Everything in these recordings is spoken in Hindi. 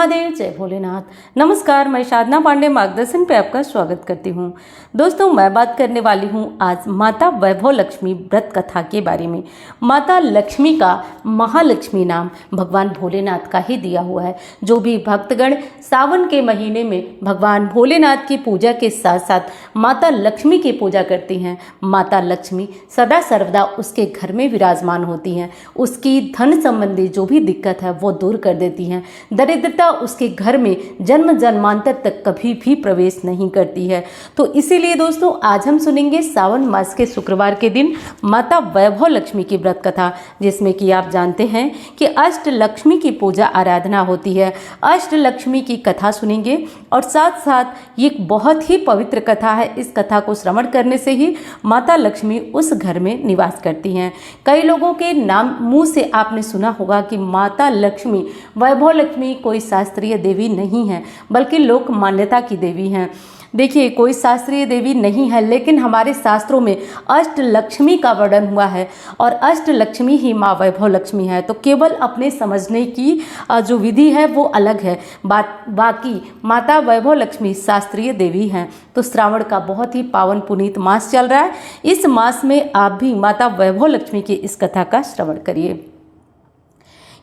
महादेव, जय भोलेनाथ। नमस्कार, मैं साधना पांडे मार्गदर्शन पे आपका स्वागत करती हूँ। दोस्तों, मैं बात करने वाली हूँ आज माता वैभव लक्ष्मी व्रत कथा के बारे में। माता लक्ष्मी का महालक्ष्मी नाम भगवान भोलेनाथ का ही दिया हुआ है। जो भी भक्तगण सावन के महीने में भगवान भोलेनाथ की पूजा के साथ साथ माता लक्ष्मी की पूजा करती हैं, माता लक्ष्मी सदा सर्वदा उसके घर में विराजमान होती हैं। उसकी धन संबंधी जो भी दिक्कत है वो दूर कर देती हैं। दरिद्रता उसके घर में जन्म जन्मांतर तक कभी भी प्रवेश नहीं करती है। तो इसीलिए दोस्तों, आज हम सुनेंगे सावन मास के शुक्रवार के दिन माता वैभव लक्ष्मी की व्रत कथा, जिसमें कि आप जानते हैं कि अष्ट लक्ष्मी की पूजा आराधना होती है। अष्ट लक्ष्मी की कथा सुनेंगे और साथ साथ ये एक बहुत ही पवित्र कथा है। इस कथा को श्रवण करने से ही माता लक्ष्मी उस घर में निवास करती हैं। कई लोगों के नाम मुंह से आपने सुना होगा कि माता लक्ष्मी, वैभव लक्ष्मी कोई शास्त्रीय देवी नहीं है, बल्कि लोक मान्यता की देवी हैं। देखिए, कोई शास्त्रीय देवी नहीं है, लेकिन हमारे शास्त्रों में अष्ट लक्ष्मी का वर्णन हुआ है और अष्ट लक्ष्मी ही माँ वैभव लक्ष्मी है। तो केवल अपने समझने की जो विधि है वो अलग है, बाकी माता वैभव लक्ष्मी शास्त्रीय देवी हैं। तो श्रावण का बहुत ही पावन पुनीत मास चल रहा है। इस मास में आप भी माता वैभव लक्ष्मी की इस कथा का श्रवण करिए।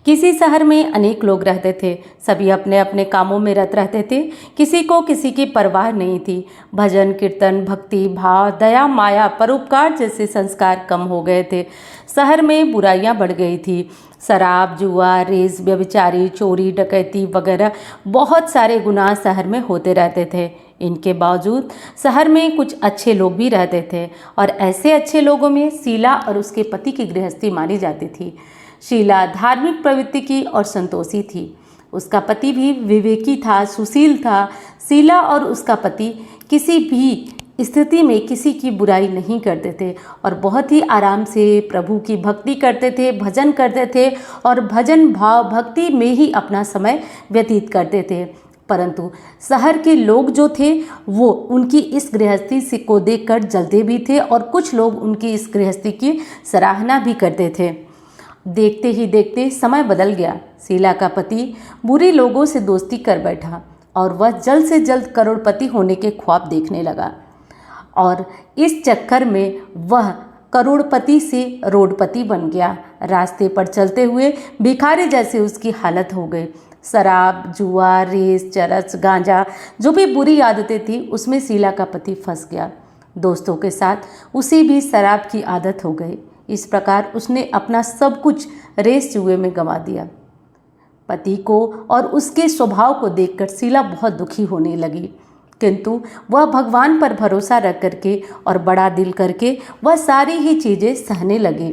किसी शहर में अनेक लोग रहते थे। सभी अपने अपने कामों में रत रहते थे। किसी को किसी की परवाह नहीं थी। भजन, कीर्तन, भक्ति भाव, दया, माया, परोपकार जैसे संस्कार कम हो गए थे। शहर में बुराइयां बढ़ गई थी। शराब, जुआ, रेस, व्यभिचारी, चोरी, डकैती वगैरह बहुत सारे गुनाह शहर में होते रहते थे। इनके बावजूद शहर में कुछ अच्छे लोग भी रहते थे और ऐसे अच्छे लोगों में शीला और उसके पति की गृहस्थी मानी जाती थी। शीला धार्मिक प्रवृत्ति की और संतोषी थी। उसका पति भी विवेकी था, सुशील था। शीला और उसका पति किसी भी स्थिति में किसी की बुराई नहीं करते थे और बहुत ही आराम से प्रभु की भक्ति करते थे, भजन करते थे और भजन भाव भक्ति में ही अपना समय व्यतीत करते थे। परंतु शहर के लोग जो थे वो उनकी इस गृहस्थी से को देखकर जलते भी थे और कुछ लोग उनकी इस गृहस्थी की सराहना भी करते थे। देखते ही देखते समय बदल गया। शीला का पति बुरे लोगों से दोस्ती कर बैठा और वह जल्द से जल्द करोड़पति होने के ख्वाब देखने लगा और इस चक्कर में वह करोड़पति से रोडपति बन गया। रास्ते पर चलते हुए भिखारी जैसे उसकी हालत हो गई। शराब, जुआ, रेस, चरस, गांजा, जो भी बुरी आदतें थी उसमें शीला का पति फंस गया। दोस्तों के साथ उसे भी शराब की आदत हो गई। इस प्रकार उसने अपना सब कुछ रेस जुए में गंवा दिया। पति को और उसके स्वभाव को देखकर शीला बहुत दुखी होने लगी, किंतु वह भगवान पर भरोसा रख करके और बड़ा दिल करके वह सारी ही चीज़ें सहने लगी।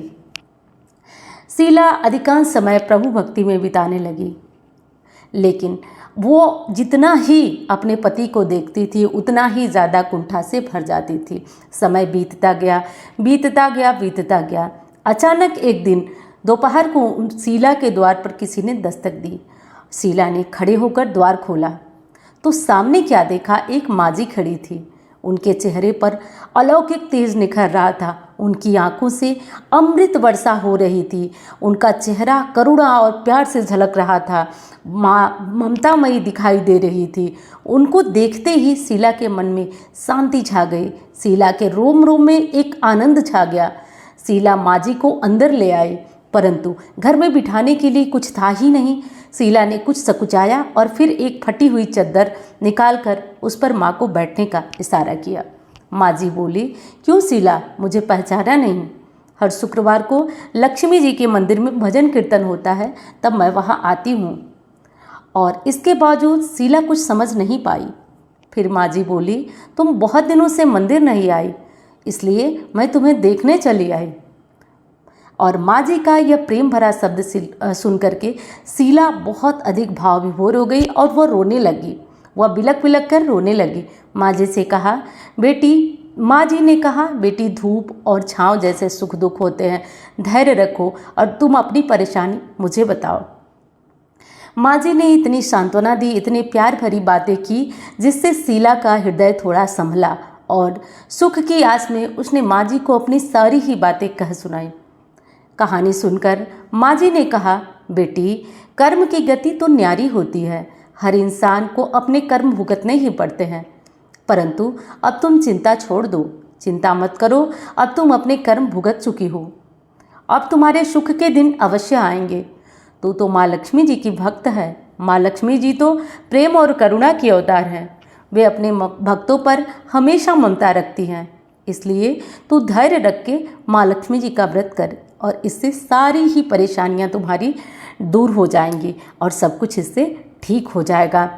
शीला अधिकांश समय प्रभु भक्ति में बिताने लगी, लेकिन वो जितना ही अपने पति को देखती थी उतना ही ज़्यादा कुंठा से भर जाती थी। समय बीतता गया, बीतता गया, बीतता गया। अचानक एक दिन दोपहर को शीला के द्वार पर किसी ने दस्तक दी। शीला ने खड़े होकर द्वार खोला तो सामने क्या देखा, एक माजी खड़ी थी। उनके चेहरे पर अलौकिक तेज निखर रहा था। उनकी आंखों से अमृत वर्षा हो रही थी। उनका चेहरा करुणा और प्यार से झलक रहा था। माँ ममतामयी दिखाई दे रही थी। उनको देखते ही शीला के मन में शांति छा गई। शीला के रोम रोम में एक आनंद छा गया। शीला माजी को अंदर ले आई, परंतु घर में बिठाने के लिए कुछ था ही नहीं। शीला ने कुछ सकुचाया और फिर एक फटी हुई चद्दर निकालकर उस पर माँ को बैठने का इशारा किया। माजी बोली, क्यों शीला, मुझे पहचाना नहीं? हर शुक्रवार को लक्ष्मी जी के मंदिर में भजन कीर्तन होता है, तब मैं वहाँ आती हूँ। और इसके बावजूद शीला कुछ समझ नहीं पाई। फिर माजी बोली, तुम बहुत दिनों से मंदिर नहीं आई, इसलिए मैं तुम्हें देखने चली आई। और माँ जी का यह प्रेम भरा शब्द सुन करके शीला बहुत अधिक भाव विभोर हो गई और वह रोने लगी। वह बिलक बिलक कर रोने लगी। माँ जी से कहा, बेटी, माँ जी ने कहा, बेटी, धूप और छाँव जैसे सुख दुख होते हैं, धैर्य रखो और तुम अपनी परेशानी मुझे बताओ। माँ जी ने इतनी सांत्वना दी, इतनी प्यार भरी बातें की, जिससे शीला का हृदय थोड़ा संभला और सुख की आस में उसने माँ जी को अपनी सारी ही बातें कह सुनाई। कहानी सुनकर माँ जी ने कहा, बेटी, कर्म की गति तो न्यारी होती है। हर इंसान को अपने कर्म भुगतने ही पड़ते हैं, परंतु अब तुम चिंता छोड़ दो, चिंता मत करो, अब तुम अपने कर्म भुगत चुकी हो। अब तुम्हारे सुख के दिन अवश्य आएंगे। तू तो माँ लक्ष्मी जी की भक्त है। माँ लक्ष्मी जी तो प्रेम और करुणा की अवतार हैं। वे अपने भक्तों पर हमेशा ममता रखती हैं। इसलिए तू धैर्य रख के माँ लक्ष्मी जी का व्रत कर और इससे सारी ही परेशानियां तुम्हारी दूर हो जाएंगी और सब कुछ इससे ठीक हो जाएगा।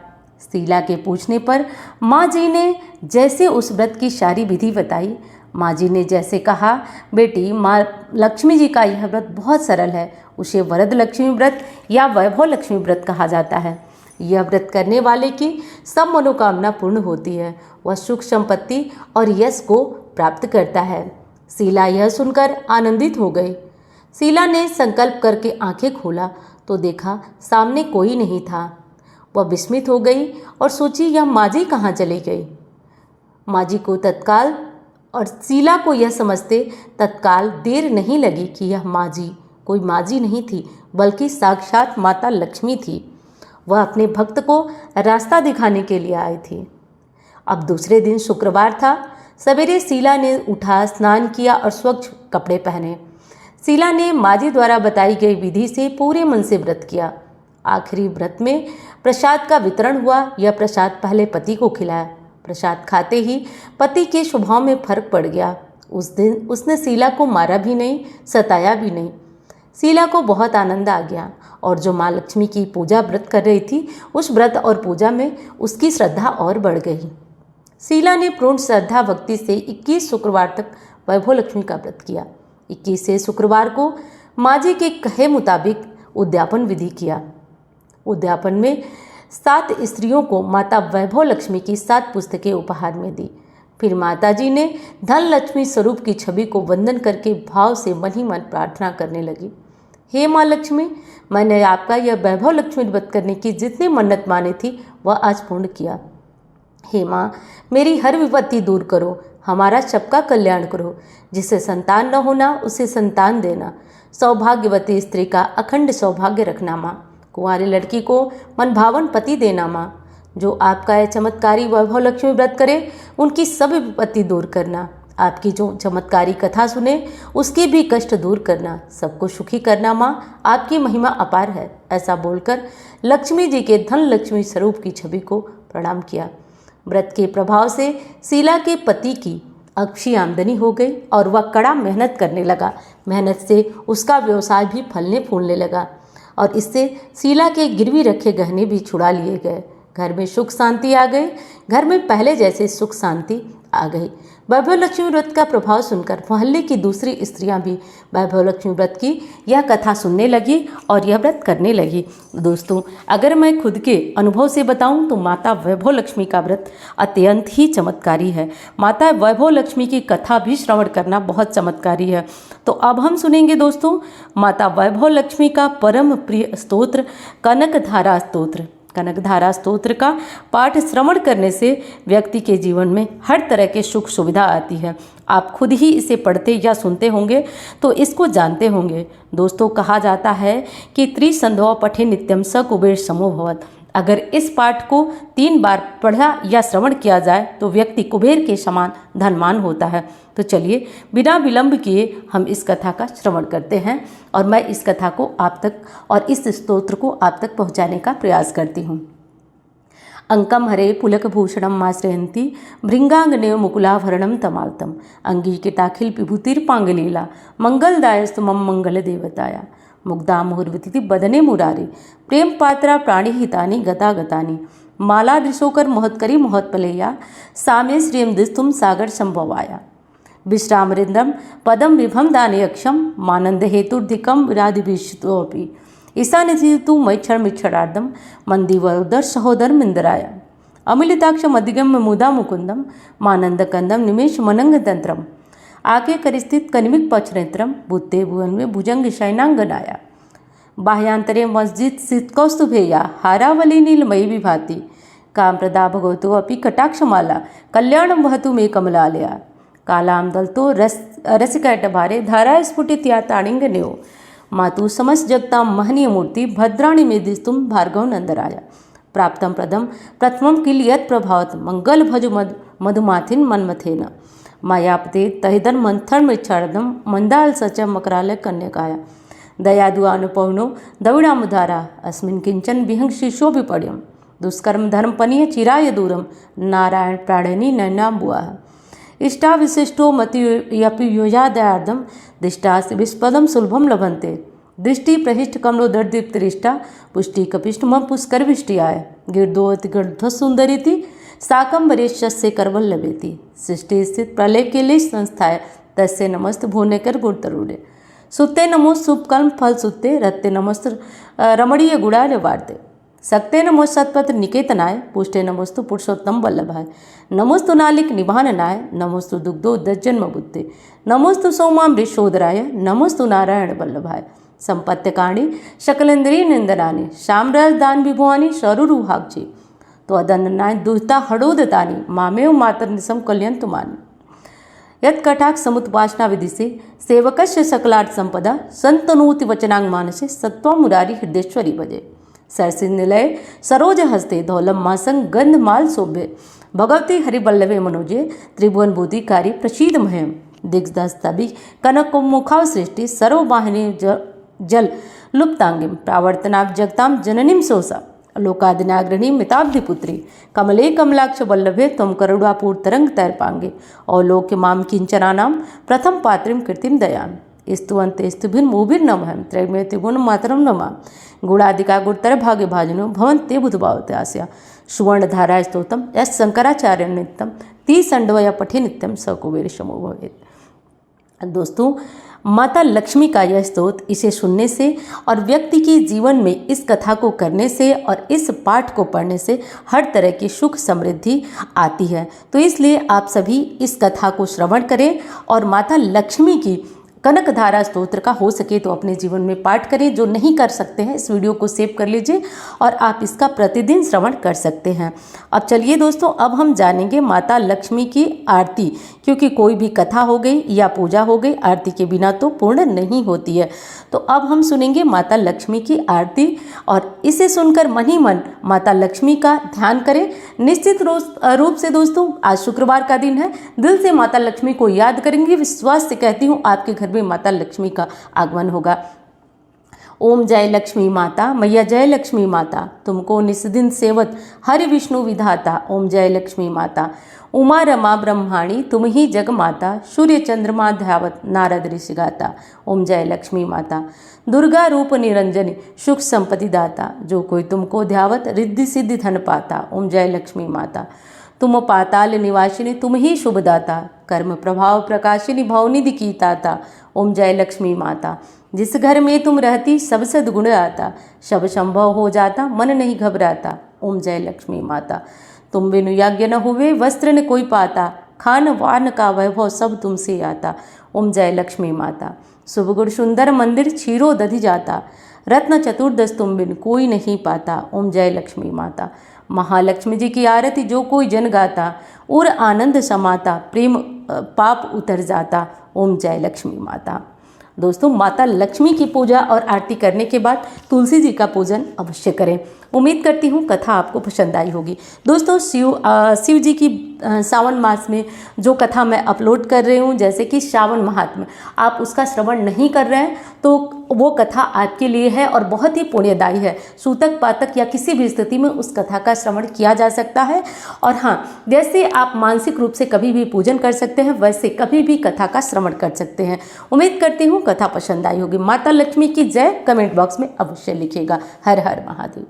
शीला के पूछने पर माँ जी ने जैसे उस व्रत की सारी विधि बताई, माँ जी ने जैसे कहा, बेटी माँ लक्ष्मी जी का यह व्रत बहुत सरल है। उसे वरद लक्ष्मी व्रत या वैभव लक्ष्मी व्रत कहा जाता है। यह व्रत करने वाले की सब मनोकामना पूर्ण होती है। वह सुख संपत्ति और यश को प्राप्त करता है। शीला यह सुनकर आनंदित हो गई। शीला ने संकल्प करके आंखें खोला तो देखा सामने कोई नहीं था। वह विस्मित हो गई और सोची यह माँ जी कहाँ चली गई। माँ जी को तत्काल और शीला को यह समझते तत्काल देर नहीं लगी कि यह माँ जी कोई माँ जी नहीं थी बल्कि साक्षात माता लक्ष्मी थी। वह अपने भक्त को रास्ता दिखाने के लिए आई थी। अब दूसरे दिन शुक्रवार था। सवेरे शीला ने उठा, स्नान किया और स्वच्छ कपड़े पहने। शीला ने माँ जी द्वारा बताई गई विधि से पूरे मन से व्रत किया। आखिरी व्रत में प्रसाद का वितरण हुआ। यह प्रसाद पहले पति को खिलाया। प्रसाद खाते ही पति के स्वभाव में फर्क पड़ गया। उस दिन उसने शीला को मारा भी नहीं, सताया भी नहीं। शीला को बहुत आनंद आ गया और जो माँ लक्ष्मी की पूजा व्रत कर रही थी, उस व्रत और पूजा में उसकी श्रद्धा और बढ़ गई। शीला ने पूर्ण श्रद्धा भक्ति से 21 शुक्रवार तक वैभव लक्ष्मी का व्रत किया। 21वें शुक्रवार को माँ जी के कहे मुताबिक उद्यापन विधि किया। उद्यापन में 7 स्त्रियों को माता वैभव लक्ष्मी की 7 पुस्तकें उपहार में दी। फिर माता जी ने धन लक्ष्मी स्वरूप की छवि को वंदन करके भाव से मन ही मन प्रार्थना करने लगी। हे माँ लक्ष्मी, मैंने आपका यह वैभव लक्ष्मी व्रत करने की जितनी मन्नत मानी थी वह आज पूर्ण किया। हे माँ, मेरी हर विपत्ति दूर करो, हमारा सबका कल्याण करो। जिसे संतान न होना उसे संतान देना। सौभाग्यवती स्त्री का अखंड सौभाग्य रखना माँ। कुंवारी लड़की को मनभावन पति देना माँ। जो आपका यह चमत्कारी वैभव लक्ष्मी व्रत करे उनकी सब विपत्ति दूर करना। आपकी जो चमत्कारी कथा सुने उसकी भी कष्ट दूर करना। सबको सुखी करना माँ, आपकी महिमा अपार है। ऐसा बोलकर लक्ष्मी जी के धन लक्ष्मी स्वरूप की छवि को प्रणाम किया। व्रत के प्रभाव से शीला के पति की अच्छी आमदनी हो गई और वह कड़ा मेहनत करने लगा। मेहनत से उसका व्यवसाय भी फलने फूलने लगा और इससे शीला के गिरवी रखे गहने भी छुड़ा लिए गए। घर में सुख शांति आ गई। घर में पहले जैसे सुख शांति आ गई। वैभव लक्ष्मी व्रत का प्रभाव सुनकर मोहल्ले की दूसरी स्त्रियां भी वैभव लक्ष्मी व्रत की यह कथा सुनने लगी और यह व्रत करने लगी। दोस्तों, अगर मैं खुद के अनुभव से बताऊं तो माता वैभव लक्ष्मी का व्रत अत्यंत ही चमत्कारी है। माता वैभव लक्ष्मी की कथा भी श्रवण करना बहुत चमत्कारी है। तो अब हम सुनेंगे दोस्तों माता वैभव लक्ष्मी का परम प्रिय स्तोत्र कनकधारा स्तोत्र। कनकधारा स्तोत्र का पाठ श्रवण करने से व्यक्ति के जीवन में हर तरह के सुख सुविधा आती है। आप खुद ही इसे पढ़ते या सुनते होंगे तो इसको जानते होंगे। दोस्तों, कहा जाता है कि त्रिसंध्या पठे नित्यम स कुबेर समो भवत्। अगर इस पाठ को 3 बार पढ़ा या श्रवण किया जाए तो व्यक्ति कुबेर के समान धनवान होता है। तो चलिए बिना विलंब किए हम इस कथा का श्रवण करते हैं और मैं इस कथा को आप तक और इस स्तोत्र को आप तक पहुंचाने का प्रयास करती हूँ। अंकम हरे पुलकभूषणं माश्रयन्ती भृंगांगनेव मुकुलाभरणं तमालतम अंगीकृताखिल विभूतिर्पांगलीला मंगलदायस्तु मम मंगल देवताया मुग्धा मुहुर्विति बदने मुरारी प्रेम पात्रा प्राणिहितानि गता गतानि माला दृशोकर मोहत्करी मोहत्पलेया सामे श्रियं दिस्तुम सागर संभवाया विश्रामरिंदम पदम विभम दानयक्षम मानंद हेतुर्धिकम विराधिभिषतोपि ईशानिधि तु मैक्षरमिक्षरार्धम मंदिवरोदर सहोदर मिंदराय अमिलिताक्ष मदिगम मुदा मुकुंदम मानंदकंदम निमेश मनंग तंत्रम आके करिस्थित कनिमिक पक्षनेत्रम बुद्धे भुवन में भुजंग शयनांगनाया बाह्यांतरे मस्जिद सित कौस्तुभेया हारावली नीलमयी विभाति काम प्रदा भगवतो अपि कटाक्षमाला कल्याणम वहतु मे कमलालया कालाम दलतो रसिकटभारे धारा स्फुटित या ताणिंग न्यो मातु समस्त जगता महनीय मूर्ति भद्राणी में दिस्तुम भार्गव नंदराया प्राप्तं प्रदम प्रथमं किल यत् प्रभावत मंगल भजु मधुमाथिन मन्मथेन मायापते तहिदन मंथन मृच्छार्दम मंदाल सच मकरालय कन्यकाया दयादु अनुपौनो दविड़ामुदारा अस्मिन् किंचन विहंग शिशो विपर्यम दुष्कर्म धर्मपनीय चिराय दूरम नारायण प्राणिनी नैनाम्बुआ इष्टा विशिष्टो मतियपि योजादयार्धम दिष्टास्य विस्पदम सुलभम लभन्ते दृष्टि प्रहिष्ट कमलो दर्दीप्तरिष्टा पुष्टि कपिष्ट मम पुष्कर विष्टियाय गिरदोत गिरध्व सुंदरीति साकम वरेश्य करवल्लभेति सृष्टि स्थित प्रलय के लिए संस्थाय तस्य नमस्त भुवनेकर गुणतरुड़े सुत्ते नमो शुभकर्म फल सुत्ते रत्ते नमस्त रमणीय गुणार्य वार्ते सक्ते नमो सत्पत्र निकेतनाय पुष्टे नमोस्तु पुरुषोत्तम वल्लभाय नमोस्तु नालिक निभाननाय नमोस्तु दुग्धो दज्जन्म बुद्धे नमोस्तु सोमामृषोदराय नमोस्तु नारायण वल्लभाय संपत्यकाणी शकलेन्द्रिय निंदनानि शामरस दान विभुवानी शरुरुहाक्षी तो अदन्नाय दुहिता हड़ोदतानी मामेव मातर निसम कल्यंतु मान यत् कटाक्ष समुत्पासना विधि से सेवकस्य सकलार्थ संपदा संतनोति वचनांग मानसे सत्वा मुरारी हृदयेश्वरी भजे सरसी निलय सरोज हस्ते धौलम मासंग गंधमाल शोभे भगवती हरिवल्लभे मनोजे त्रिभुवन बोधिकारी प्रसीद महम दिग्दस्तभि कनक मुखाव सृष्टि सर्ववाहिनी जल लुप्तांगिम प्रावर्तनाभ जगताम जननीम सोसा लोकादिनाग्रणी मिताब्धिपुत्री कमले कमलाक्ष वल्लभे तम करुणापूर तरंग तैरपांगे अवलोक्य माम किंचनानाम प्रथम पात्रिम कृतिम दयाम स्तुवंते स्तुभिर मोभिर नमहम त्रैमे त्रिगुण मातरम नमा गुणादिका गुरुतर भाग्य भाजनो भवंते बुधभावते आस्या सुवर्ण धारा स्तोत्रम यस शंकराचार्य नित्यम ती संडवया पठे नित्यम सकुबेर शमो भवेत। दोस्तों, माता लक्ष्मी का यह स्तोत्र इसे सुनने से और व्यक्ति के जीवन में इस कथा को करने से और इस पाठ को पढ़ने से हर तरह की सुख समृद्धि आती है। तो इसलिए आप सभी इस कथा को श्रवण करें और माता लक्ष्मी की कनकधारा स्तोत्र का हो सके तो अपने जीवन में पाठ करें। जो नहीं कर सकते हैं इस वीडियो को सेव कर लीजिए और आप इसका प्रतिदिन श्रवण कर सकते हैं। अब चलिए दोस्तों, अब हम जानेंगे माता लक्ष्मी की आरती, क्योंकि कोई भी कथा हो गई या पूजा हो गई आरती के बिना तो पूर्ण नहीं होती है। तो अब हम सुनेंगे माता लक्ष्मी की आरती और इसे सुनकर मन ही मन माता लक्ष्मी का ध्यान करें। निश्चित रूप से दोस्तों, आज शुक्रवार का दिन है, दिल से माता लक्ष्मी को याद करेंगे। विश्वास से कहती हूँ आपके घर में माता लक्ष्मी का आगमन होगा। ओम जय लक्ष्मी माता, मैया जय लक्ष्मी माता, तुमको निस्दिन सेवत हरि विष्णु विधाता। ओम जय लक्ष्मी माता, उमा रमा ब्रह्माणी तुम ही जग माता, सूर्य चंद्रमा ध्यावत नारद ऋषि गाता। ओम जय लक्ष्मी माता, दुर्गा रूप निरंजनी सुख संपत्ति दाता, जो कोई तुमको ध्यावत रिद्धि सिद्धि धन पाता। ओम जय लक्ष्मी माता, तुम पाताल निवासिनी तुम ही शुभदाता, कर्म प्रभाव प्रकाशिनी भवनिधि की ताता। ओम जय लक्ष्मी माता, जिस घर में तुम रहती सब सद्गुण आता, सब संभव हो जाता मन नहीं घबराता। ओम जय लक्ष्मी माता, तुम बिनु यज्ञ न हुए वस्त्र न कोई पाता, खान वान का वैभव सब तुमसे आता। ओम जय लक्ष्मी माता, शुभ गुण सुंदर मंदिर क्षीरो दधि जाता, रत्न चतुर्दश तुम बिन कोई नहीं पाता। ओम जय लक्ष्मी माता, महालक्ष्मी जी की आरती जो कोई जन गाता, और आनंद समाता प्रेम पाप उतर जाता। ओम जय लक्ष्मी माता। दोस्तों, माता लक्ष्मी की पूजा और आरती करने के बाद तुलसी जी का पूजन अवश्य करें। उम्मीद करती हूँ कथा आपको पसंद आई होगी। दोस्तों, शिव जी की सावन मास में जो कथा मैं अपलोड कर रही हूँ, जैसे कि श्रावण महात्म्य, आप उसका श्रवण नहीं कर रहे हैं तो वो कथा आपके लिए है और बहुत ही पुण्यदायी है। सूतक पातक या किसी भी स्थिति में उस कथा का श्रवण किया जा सकता है। और हाँ, जैसे आप मानसिक रूप से कभी भी पूजन कर सकते हैं, वैसे कभी भी कथा का श्रवण कर सकते हैं। उम्मीद करती हूँ कथा पसंद आई होगी। माता लक्ष्मी की जय कमेंट बॉक्स में अवश्य लिखिएगा। हर हर महादेव।